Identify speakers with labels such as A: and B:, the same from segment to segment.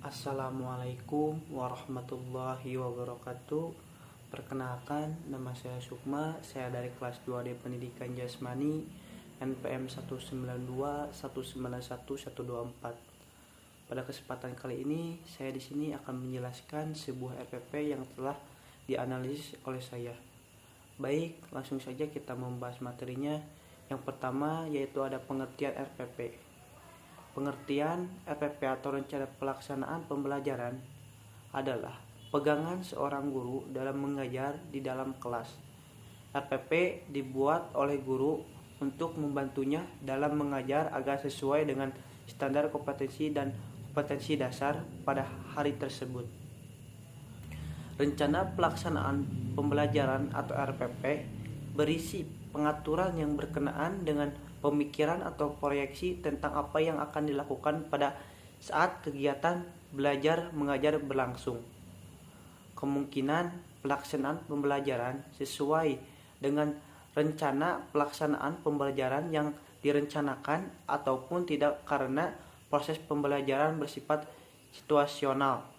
A: Assalamualaikum warahmatullahi wabarakatuh. Perkenalkan, nama saya Sukma. Saya dari kelas 2D Pendidikan Jasmani NPM 192191124. Pada kesempatan kali ini, saya di sini akan menjelaskan sebuah RPP yang telah dianalisis oleh saya. Baik, langsung saja kita membahas materinya. Yang pertama yaitu ada pengertian RPP. Pengertian RPP atau rencana pelaksanaan pembelajaran adalah pegangan seorang guru dalam mengajar di dalam kelas. RPP dibuat oleh guru untuk membantunya dalam mengajar agar sesuai dengan standar kompetensi dan kompetensi dasar pada hari tersebut. Rencana pelaksanaan pembelajaran atau RPP berisi pengaturan yang berkenaan dengan pemikiran atau proyeksi tentang apa yang akan dilakukan pada saat kegiatan belajar mengajar berlangsung. Kemungkinan pelaksanaan pembelajaran sesuai dengan rencana pelaksanaan pembelajaran yang direncanakan ataupun tidak karena proses pembelajaran bersifat situasional.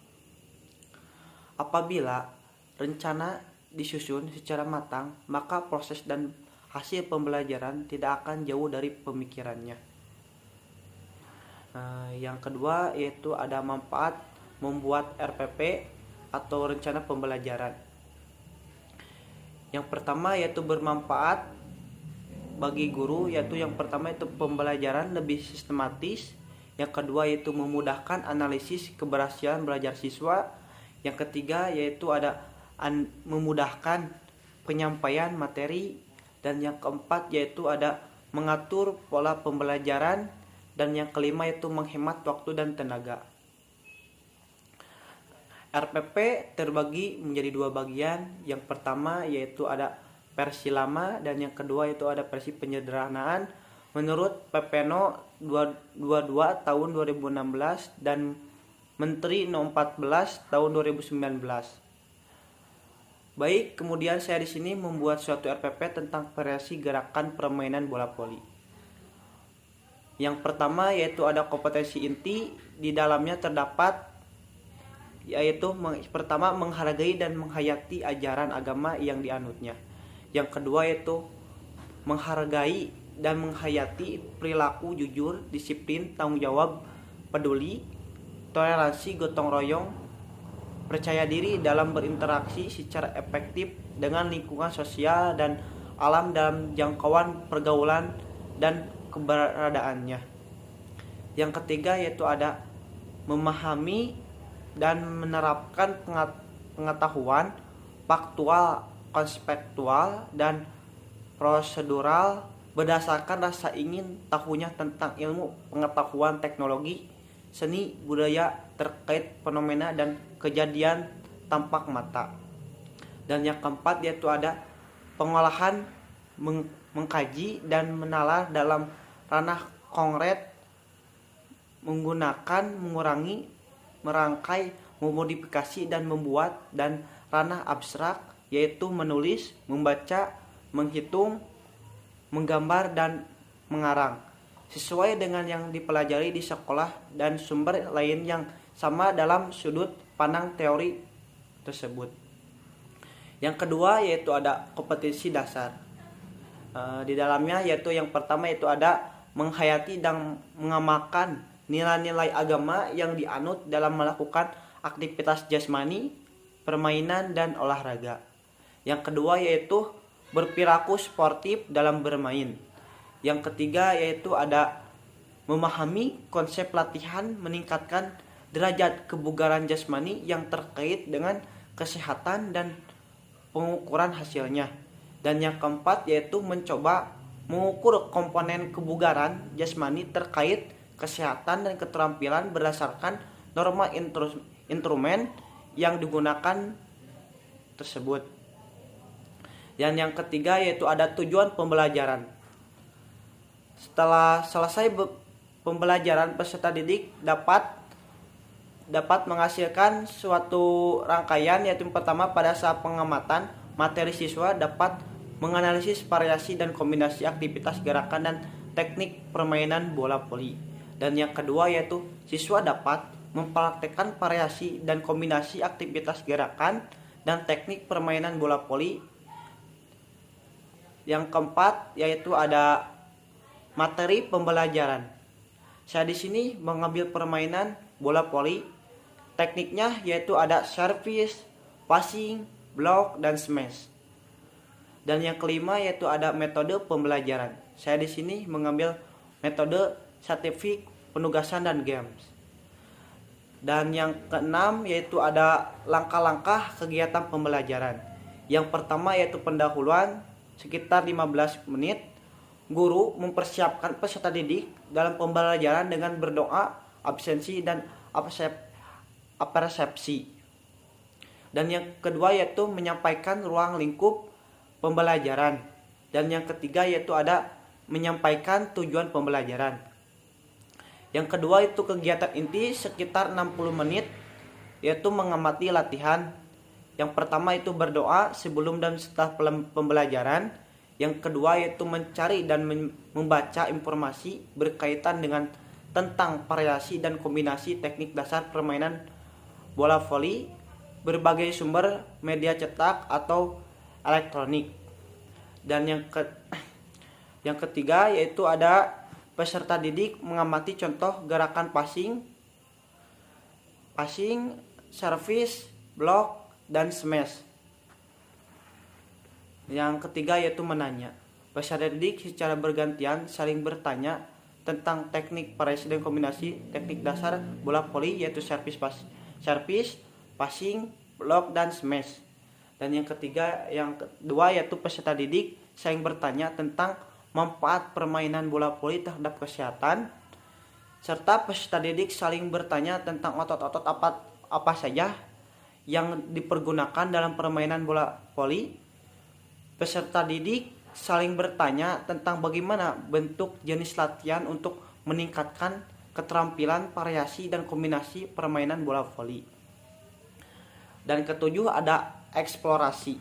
A: Apabila rencana disusun secara matang, maka proses dan hasil pembelajaran tidak akan jauh dari pemikirannya. Yang kedua yaitu ada manfaat membuat RPP atau rencana pembelajaran. Yang pertama yaitu bermanfaat bagi guru, yaitu yang pertama itu pembelajaran lebih sistematis. Yang kedua yaitu memudahkan analisis keberhasilan belajar siswa. Yang ketiga yaitu ada memudahkan penyampaian materi. Dan yang keempat yaitu ada mengatur pola pembelajaran. Dan yang kelima yaitu menghemat waktu dan tenaga. RPP terbagi menjadi dua bagian. Yang pertama yaitu ada versi lama dan yang kedua yaitu ada versi penyederhanaan menurut PP No 22 tahun 2016 dan Menteri No 14 tahun 2019. Baik, kemudian saya di sini membuat suatu RPP tentang variasi gerakan permainan bola voli. Yang pertama yaitu ada kompetensi inti, di dalamnya terdapat yaitu pertama menghargai dan menghayati ajaran agama yang dianutnya. Yang kedua yaitu menghargai dan menghayati perilaku jujur, disiplin, tanggung jawab, peduli, toleransi, gotong royong, percaya diri dalam berinteraksi secara efektif dengan lingkungan sosial dan alam dalam jangkauan pergaulan dan keberadaannya. Yang ketiga yaitu ada memahami dan menerapkan pengetahuan faktual, konseptual, dan prosedural berdasarkan rasa ingin tahunya tentang ilmu pengetahuan teknologi, seni, budaya terkait fenomena dan kejadian tampak mata. Dan yang keempat yaitu ada pengolahan, mengkaji dan menalar dalam ranah konkret menggunakan, mengurangi, merangkai, memodifikasi dan membuat, dan ranah abstrak yaitu menulis, membaca, menghitung, menggambar dan mengarang sesuai dengan yang dipelajari di sekolah dan sumber lain yang sama dalam sudut pandang teori tersebut. Yang kedua yaitu ada kompetensi dasar. Di dalamnya yaitu yang pertama yaitu ada menghayati dan mengamalkan nilai-nilai agama yang dianut dalam melakukan aktivitas jasmani, permainan dan olahraga. Yang kedua yaitu berperilaku sportif dalam bermain. Yang ketiga yaitu ada memahami konsep latihan meningkatkan derajat kebugaran jasmani yang terkait dengan kesehatan dan pengukuran hasilnya. Dan yang keempat yaitu mencoba mengukur komponen kebugaran jasmani terkait kesehatan dan keterampilan berdasarkan norma instrumen yang digunakan tersebut. Dan yang ketiga yaitu ada tujuan pembelajaran. Setelah selesai pembelajaran, peserta didik dapat menghasilkan suatu rangkaian yaitu pertama pada saat pengamatan materi siswa dapat menganalisis variasi dan kombinasi aktivitas gerakan dan teknik permainan bola voli. Dan yang kedua yaitu siswa dapat mempraktekkan variasi dan kombinasi aktivitas gerakan dan teknik permainan bola voli. Yang keempat yaitu ada materi pembelajaran. Saya di sini mengambil permainan bola voli. Tekniknya yaitu ada service, passing, block, dan smash. Dan yang kelima yaitu ada metode pembelajaran. Saya di sini mengambil metode scientific, penugasan, dan games. Dan yang keenam yaitu ada langkah-langkah kegiatan pembelajaran. Yang pertama yaitu pendahuluan sekitar 15 menit. Guru mempersiapkan peserta didik dalam pembelajaran dengan berdoa, absensi, dan persepsi. Dan yang kedua yaitu menyampaikan ruang lingkup pembelajaran. Dan yang ketiga yaitu ada menyampaikan tujuan pembelajaran. Yang kedua itu kegiatan inti sekitar 60 menit yaitu mengamati latihan. Yang pertama itu berdoa sebelum dan setelah pembelajaran. Yang kedua yaitu mencari dan membaca informasi berkaitan dengan tentang variasi dan kombinasi teknik dasar permainan bola voli, berbagai sumber media cetak atau elektronik. Dan yang ketiga yaitu ada peserta didik mengamati contoh gerakan passing, service, block, dan smash. Yang ketiga yaitu menanya. Peserta didik secara bergantian saling bertanya tentang teknik variasi dan kombinasi teknik dasar bola voli yaitu service, passing, block, dan smash. Dan yang kedua yaitu peserta didik saling bertanya tentang manfaat permainan bola voli terhadap kesehatan, serta peserta didik saling bertanya tentang otot-otot apa saja yang dipergunakan dalam permainan bola voli. Peserta didik saling bertanya tentang bagaimana bentuk jenis latihan untuk meningkatkan keterampilan variasi dan kombinasi permainan bola voli. Dan ketujuh ada eksplorasi.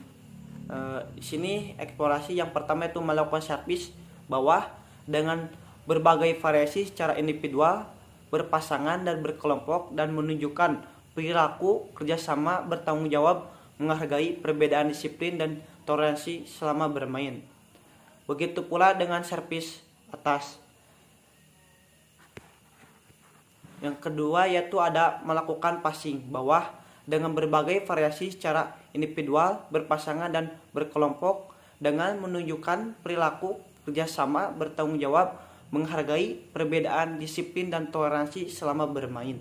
A: Di sini eksplorasi yang pertama itu melakukan service bawah dengan berbagai variasi secara individual, berpasangan, dan berkelompok, dan menunjukkan perilaku kerjasama, bertanggung jawab, menghargai perbedaan disiplin, dan toleransi selama bermain. Begitu pula dengan service atas. Yang kedua yaitu ada melakukan passing bawah dengan berbagai variasi secara individual, berpasangan, dan berkelompok, dengan menunjukkan perilaku kerjasama, bertanggung jawab, menghargai perbedaan disiplin, dan toleransi selama bermain.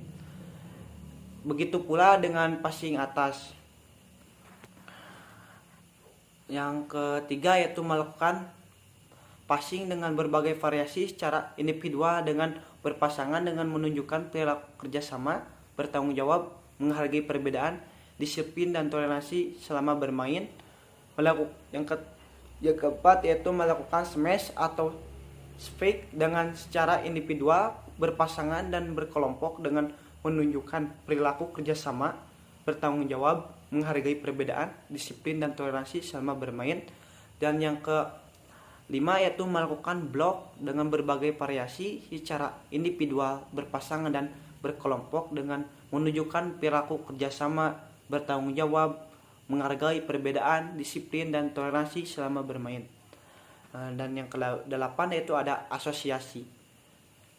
A: Begitu pula dengan passing atas. Yang ketiga yaitu melakukan passing dengan berbagai variasi secara individual, dengan berpasangan, dengan menunjukkan perilaku kerjasama, bertanggung jawab, menghargai perbedaan disiplin, dan toleransi selama bermain. Yang keempat yaitu melakukan smash atau spike dengan secara individual, berpasangan, dan berkelompok, dengan menunjukkan perilaku kerjasama, bertanggung jawab, menghargai perbedaan disiplin, dan toleransi selama bermain. Dan yang kelima yaitu melakukan block dengan berbagai variasi secara individual, berpasangan, dan berkelompok, dengan menunjukkan perilaku kerjasama, bertanggung jawab, menghargai perbedaan disiplin, dan toleransi selama bermain. Dan yang ke-8 yaitu ada asosiasi.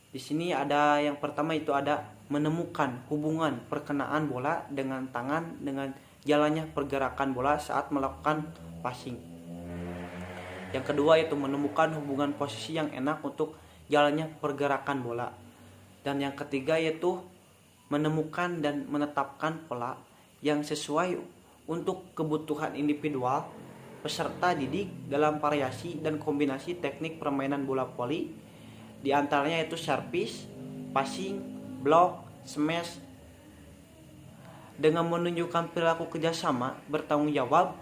A: Di sini ada yang pertama itu ada menemukan hubungan perkenaan bola dengan tangan dengan jalannya pergerakan bola saat melakukan passing. Yang kedua yaitu menemukan hubungan posisi yang enak untuk jalannya pergerakan bola. Dan yang ketiga yaitu menemukan dan menetapkan pola yang sesuai untuk kebutuhan individual peserta didik dalam variasi dan kombinasi teknik permainan bola voli, di antaranya yaitu service, passing, block, smash, dengan menunjukkan perilaku kerjasama, bertanggung jawab,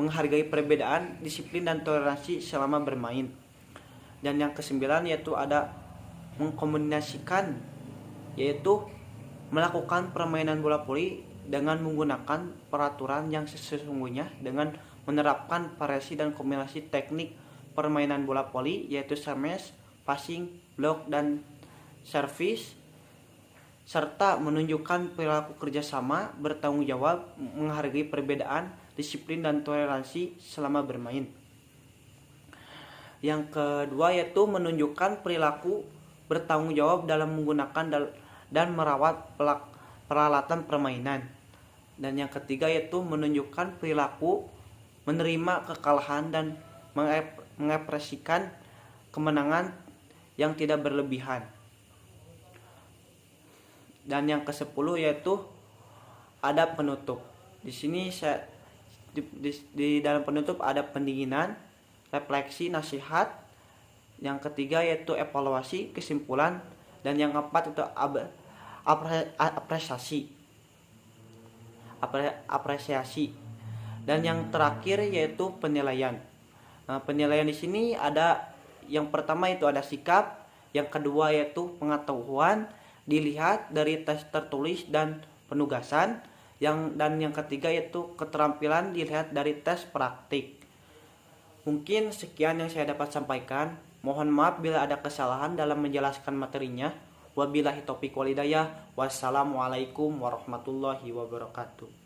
A: menghargai perbedaan disiplin, dan toleransi selama bermain. Dan yang kesembilan yaitu ada mengkombinasikan, yaitu melakukan permainan bola voli dengan menggunakan peraturan yang sesungguhnya dengan menerapkan variasi dan kombinasi teknik permainan bola voli yaitu smash, passing, block, dan service serta menunjukkan perilaku kerjasama, bertanggung jawab, menghargai perbedaan, disiplin dan toleransi selama bermain. Yang kedua yaitu menunjukkan perilaku bertanggung jawab dalam menggunakan dan merawat peralatan permainan. Dan yang ketiga yaitu menunjukkan perilaku menerima kekalahan dan mengekspresikan kemenangan yang tidak berlebihan. Dan yang ke-10 yaitu adab penutup. Di sini di dalam penutup ada pendinginan, refleksi, nasihat. Yang ketiga yaitu evaluasi, kesimpulan, dan yang keempat itu apresiasi. Dan yang terakhir yaitu penilaian. Nah, penilaian di sini ada yang pertama itu ada sikap, yang kedua yaitu pengetahuan dilihat dari tes tertulis dan penugasan, dan yang ketiga yaitu keterampilan dilihat dari tes praktik. Mungkin sekian yang saya dapat sampaikan. Mohon maaf bila ada kesalahan dalam menjelaskan materinya. Wabillahi taufiq wal hidayah. Wassalamualaikum warahmatullahi wabarakatuh.